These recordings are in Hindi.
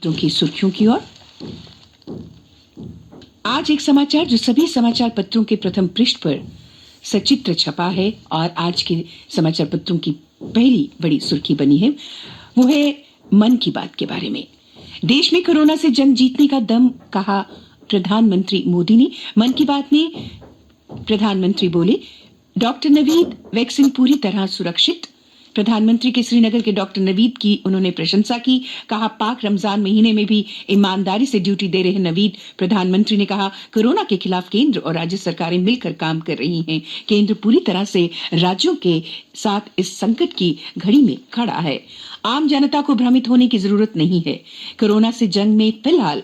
पत्रों की सुर्खियों की ओर। आज एक समाचार जो सभी समाचार पत्रों के प्रथम पृष्ठ पर सचित्र छपा है और आज के समाचार पत्रों की पहली बड़ी सुर्खी बनी है, वो है मन की बात के बारे में। देश में कोरोना से जंग जीतने का दम, कहा प्रधानमंत्री मोदी ने। मन की बात में प्रधानमंत्री बोले, डॉक्टर नवीद, वैक्सीन पूरी तरह सुरक्षित। प्रधानमंत्री के श्रीनगर के डॉक्टर नवीद की उन्होंने प्रशंसा की। कहा, पाक रमजान महीने में भी ईमानदारी से ड्यूटी दे रहे नवीद। प्रधानमंत्री ने कहा, कोरोना के खिलाफ केंद्र और राज्य सरकारें मिलकर काम कर रही हैं। केंद्र पूरी तरह से राज्यों के साथ इस संकट की घड़ी में खड़ा है। आम जनता को भ्रमित होने की जरूरत नहीं है। कोरोना से जंग में फिलहाल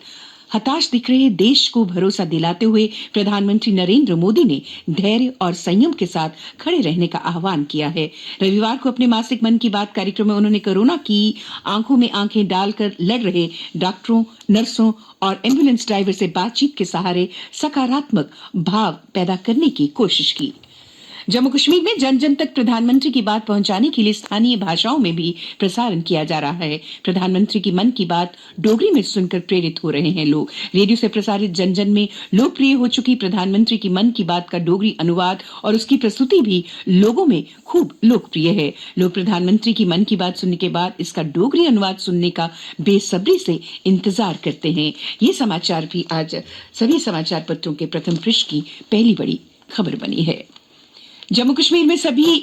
हताश दिख रहे देश को भरोसा दिलाते हुए प्रधानमंत्री नरेंद्र मोदी ने धैर्य और संयम के साथ खड़े रहने का आह्वान किया है। रविवार को अपने मासिक मन की बात कार्यक्रम में उन्होंने कोरोना की आंखों में आंखें डालकर लड़ रहे डॉक्टरों, नर्सों और एम्बुलेंस ड्राइवर से बातचीत के सहारे सकारात्मक भाव पैदा करने की कोशिश की। जम्मू कश्मीर में जन जन तक प्रधानमंत्री की बात पहुंचाने के लिए स्थानीय भाषाओं में भी प्रसारण किया जा रहा है। प्रधानमंत्री की मन की बात डोगरी में सुनकर प्रेरित हो रहे हैं लोग। रेडियो से प्रसारित जन जन में लोकप्रिय हो चुकी प्रधानमंत्री की मन की बात का डोगरी अनुवाद और उसकी प्रस्तुति भी लोगों में खूब लोकप्रिय है। लोग प्रधानमंत्री की मन की बात सुनने के बाद इसका डोगरी अनुवाद सुनने का बेसब्री से इंतजार करते हैं। ये समाचार भी आज सभी समाचार पत्रों के प्रथम पृष्ठ की पहली बड़ी खबर बनी है। जम्मू कश्मीर में सभी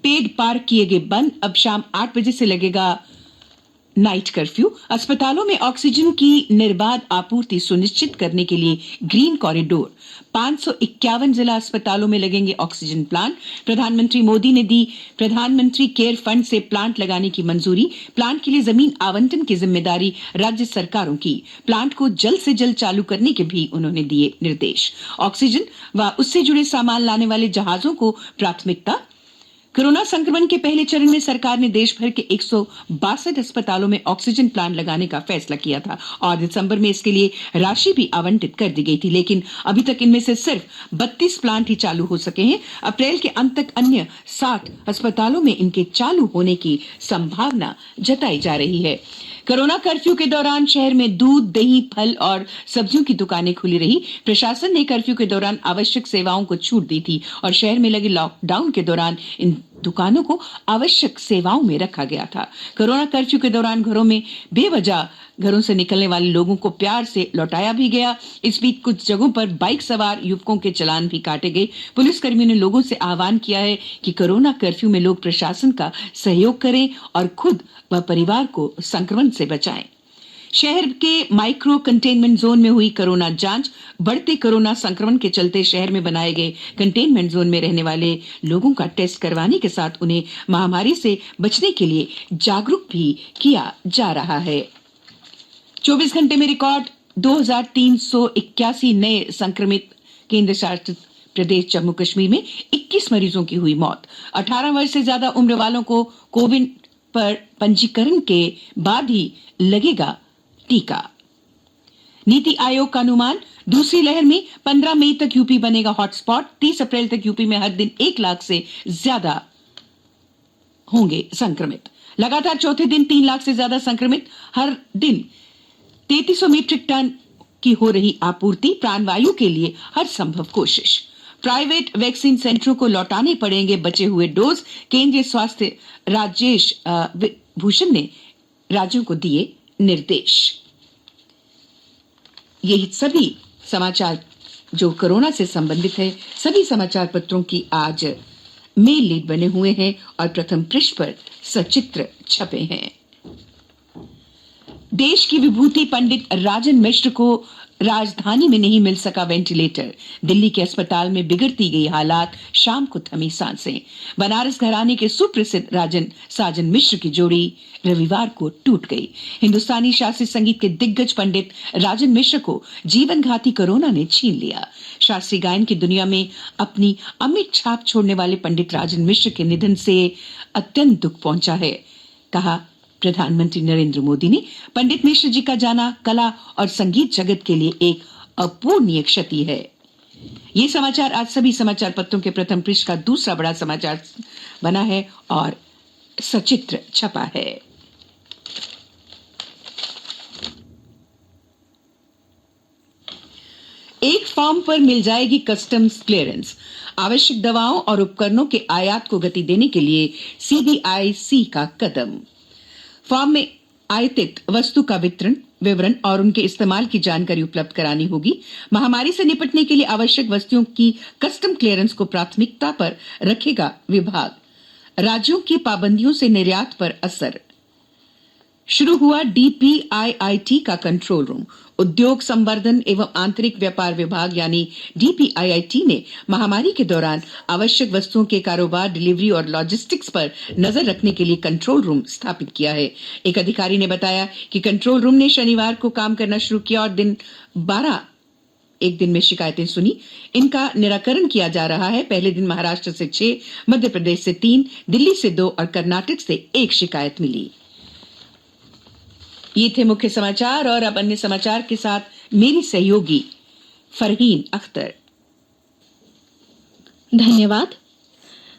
पेड पार्क किए गए बंद। अब शाम 8 बजे से लगेगा नाइट कर्फ्यू। अस्पतालों में ऑक्सीजन की निर्बाध आपूर्ति सुनिश्चित करने के लिए ग्रीन कॉरिडोर। 551 जिला अस्पतालों में लगेंगे ऑक्सीजन प्लांट। प्रधानमंत्री मोदी ने दी प्रधानमंत्री केयर फंड से प्लांट लगाने की मंजूरी। प्लांट के लिए जमीन आवंटन की जिम्मेदारी राज्य सरकारों की। प्लांट को जल्द से जल्द चालू करने के भी उन्होंने दिए निर्देश। ऑक्सीजन व उससे जुड़े सामान लाने वाले जहाजों को प्राथमिकता। कोरोना संक्रमण के पहले चरण में सरकार ने देश भर के 162 अस्पतालों में ऑक्सीजन प्लांट लगाने का फैसला किया था और दिसंबर में इसके लिए राशि भी आवंटित कर दी गई थी, लेकिन अभी तक इनमें से सिर्फ 32 प्लांट ही चालू हो सके हैं। अप्रैल के अंत तक अन्य 60 अस्पतालों में इनके चालू होने की संभावना जताई जा रही है। कोरोना कर्फ्यू के दौरान शहर में दूध, दही, फल और सब्जियों की दुकानें खुली रही। प्रशासन ने कर्फ्यू के दौरान आवश्यक सेवाओं को छूट दी थी और शहर में लगे लॉकडाउन के दौरान इन दुकानों को आवश्यक सेवाओं में रखा गया था। कोरोना कर्फ्यू के दौरान घरों में बेवजह घरों से निकलने वाले लोगों को प्यार से लौटाया भी गया। इस बीच कुछ जगहों पर बाइक सवार युवकों के चालान भी काटे गए। पुलिसकर्मियों ने लोगों से आह्वान किया है कि कोरोना कर्फ्यू में लोग प्रशासन का सहयोग करें और खुद व परिवार को संक्रमण से बचाएं। शहर के माइक्रो कंटेनमेंट जोन में हुई कोरोना जांच। बढ़ते कोरोना संक्रमण के चलते शहर में बनाए गए कंटेनमेंट जोन में रहने वाले लोगों का टेस्ट करवाने के साथ उन्हें महामारी से बचने के लिए जागरूक भी किया जा रहा है। 24 घंटे में रिकॉर्ड 2381 नए संक्रमित। केंद्र शासित प्रदेश जम्मू कश्मीर में 21 मरीजों की हुई मौत। 18 वर्ष से ज्यादा उम्र वालों को कोविन पर पंजीकरण के बाद ही लगेगा टीका। नीति आयोग का अनुमान, दूसरी लहर में 15 मई तक यूपी बनेगा हॉटस्पॉट। 30 अप्रैल तक यूपी में हर दिन 1 लाख से ज्यादा होंगे संक्रमित। लगातार चौथे दिन 3 लाख से ज्यादा संक्रमित। हर दिन 3300 मीट्रिक टन की हो रही आपूर्ति। प्राणवायु के लिए हर संभव कोशिश। प्राइवेट वैक्सीन सेंटरों को लौटाने पड़ेंगे बचे हुए डोज। केंद्रीय स्वास्थ्य राजेश भूषण ने राज्यों को दिए निर्देश। यही सभी समाचार जो कोरोना से संबंधित है, सभी समाचार पत्रों की आज मेन लीड बने हुए हैं और प्रथम पृष्ठ पर सचित्र छपे हैं। देश की विभूति पंडित राजन मिश्र को राजधानी में नहीं मिल सका वेंटिलेटर। दिल्ली के अस्पताल में बिगड़ती गई हालात, शाम को थमी सांसें। बनारस घराने के सुप्रसिद्ध राजन साजन मिश्र की जोड़ी रविवार को टूट गई। हिंदुस्तानी शास्त्रीय संगीत के दिग्गज पंडित राजन मिश्र को जीवन घाती कोरोना ने छीन लिया। शास्त्रीय गायन की दुनिया में अपनी अमिट छाप छोड़ने वाले पंडित राजन मिश्र के निधन से अत्यंत दुख पहुंचा है, कहा प्रधानमंत्री नरेंद्र मोदी ने। पंडित मिश्र जी का जाना कला और संगीत जगत के लिए एक अपूरणीय क्षति है। ये समाचार आज सभी समाचार पत्रों के प्रथम पृष्ठ का दूसरा बड़ा समाचार बना है और सचित्र छपा है। प्लेटफॉर्म पर मिल जाएगी कस्टम्स क्लियरेंस। आवश्यक दवाओं और उपकरणों के आयात को गति देने के लिए सीबीआईसी का कदम। फॉर्म में आयातित वस्तु का विवरण और उनके इस्तेमाल की जानकारी उपलब्ध करानी होगी। महामारी से निपटने के लिए आवश्यक वस्तुओं की कस्टम क्लियरेंस को प्राथमिकता पर रखेगा विभाग। राज्यों की पाबंदियों से निर्यात पर असर। शुरू हुआ डीपीआईआईटी का कंट्रोल रूम। उद्योग संवर्धन एवं आंतरिक व्यापार विभाग यानी डीपीआईआईटी ने महामारी के दौरान आवश्यक वस्तुओं के कारोबार, डिलीवरी और लॉजिस्टिक्स पर नजर रखने के लिए कंट्रोल रूम स्थापित किया है। एक अधिकारी ने बताया कि कंट्रोल रूम ने शनिवार को काम करना शुरू किया और एक दिन में शिकायतें सुनी। इनका निराकरण किया जा रहा है। पहले दिन महाराष्ट्र से 6, मध्य प्रदेश से 3, दिल्ली से 2 और कर्नाटक से 1 शिकायत मिली। ये थे मुख्य समाचार और अब अन्य समाचार के साथ मेरी सहयोगी फरहीन अख्तर। धन्यवाद।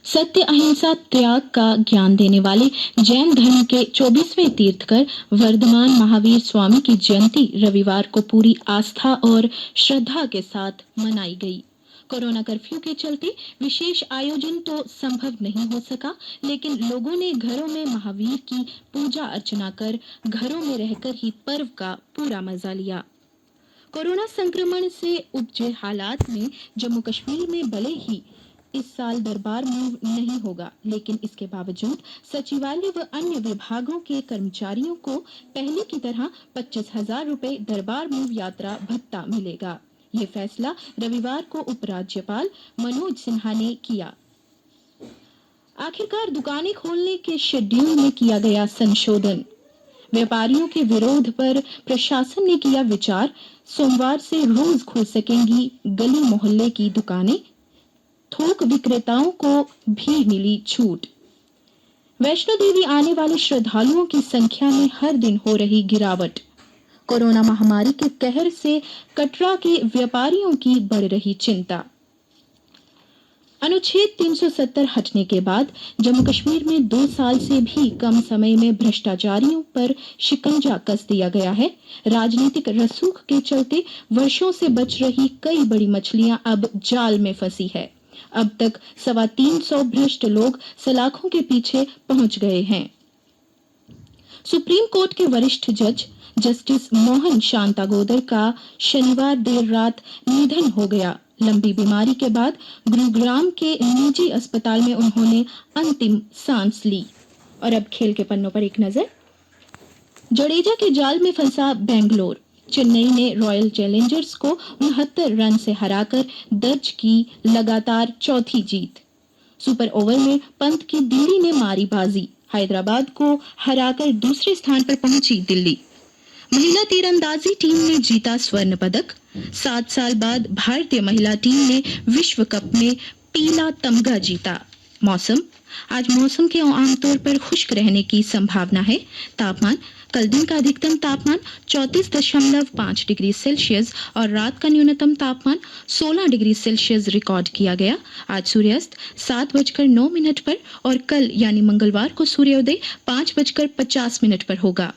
सत्य, अहिंसा, त्याग का ज्ञान देने वाले जैन धर्म के 24वें तीर्थकर वर्धमान महावीर स्वामी की जयंती रविवार को पूरी आस्था और श्रद्धा के साथ मनाई गई। कोरोना कर्फ्यू के चलते विशेष आयोजन तो संभव नहीं हो सका, लेकिन लोगों ने घरों में महावीर की पूजा अर्चना कर घरों में रहकर ही पर्व का पूरा मजा लिया। कोरोना संक्रमण से उपजे हालात में जम्मू कश्मीर में भले ही इस साल दरबार मूव नहीं होगा, लेकिन इसके बावजूद सचिवालय व अन्य विभागों के कर्मचारियों को पहले की तरह 25,000 रुपए दरबार मूव यात्रा भत्ता मिलेगा। ये फैसला रविवार को उपराज्यपाल मनोज सिन्हा ने किया। आखिरकार दुकानें खोलने के शेड्यूल में किया गया संशोधन। व्यापारियों के विरोध पर प्रशासन ने किया विचार। सोमवार से रोज खुल सकेंगी गली मोहल्ले की दुकानें। थोक विक्रेताओं को भी मिली छूट। वैष्णो देवी आने वाले श्रद्धालुओं की संख्या में हर दिन हो रही गिरावट। कोरोना महामारी के कहर से कटरा के व्यापारियों की बढ़ रही चिंता। अनुच्छेद 370 हटने के बाद जम्मू कश्मीर में 2 साल से भी कम समय में भ्रष्टाचारियों पर शिकंजा कस दिया गया है। राजनीतिक रसूख के चलते वर्षों से बच रही कई बड़ी मछलियां अब जाल में फंसी है। अब तक 350 भ्रष्ट लोग सलाखों के पीछे पहुंच गए हैं। सुप्रीम कोर्ट के वरिष्ठ जज जस्टिस मोहन शांतागोदर का शनिवार देर रात निधन हो गया। लंबी बीमारी के बाद गुरुग्राम के निजी अस्पताल में उन्होंने अंतिम सांस ली। और अब खेल के पन्नों पर एक नजर। जडेजा के जाल में फंसा बेंगलोर। चेन्नई ने रॉयल चैलेंजर्स को 69 रन से हराकर दर्ज की लगातार चौथी जीत। सुपर ओवर में पंत की दिल्ली ने मारी बाजी। हैदराबाद को हराकर दूसरे स्थान पर पहुंची दिल्ली। महिला तीरंदाजी टीम ने जीता स्वर्ण पदक। 7 साल बाद भारतीय महिला टीम ने विश्व कप में पीला तमगा जीता। मौसम। आज मौसम के आमतौर पर खुश्क रहने की संभावना है। तापमान। कल दिन का अधिकतम तापमान 34.5 डिग्री सेल्सियस और रात का न्यूनतम तापमान 16 डिग्री सेल्सियस रिकॉर्ड किया गया। आज सूर्यास्त 7:09 पर और कल यानी मंगलवार को सूर्योदय 5:50 पर होगा।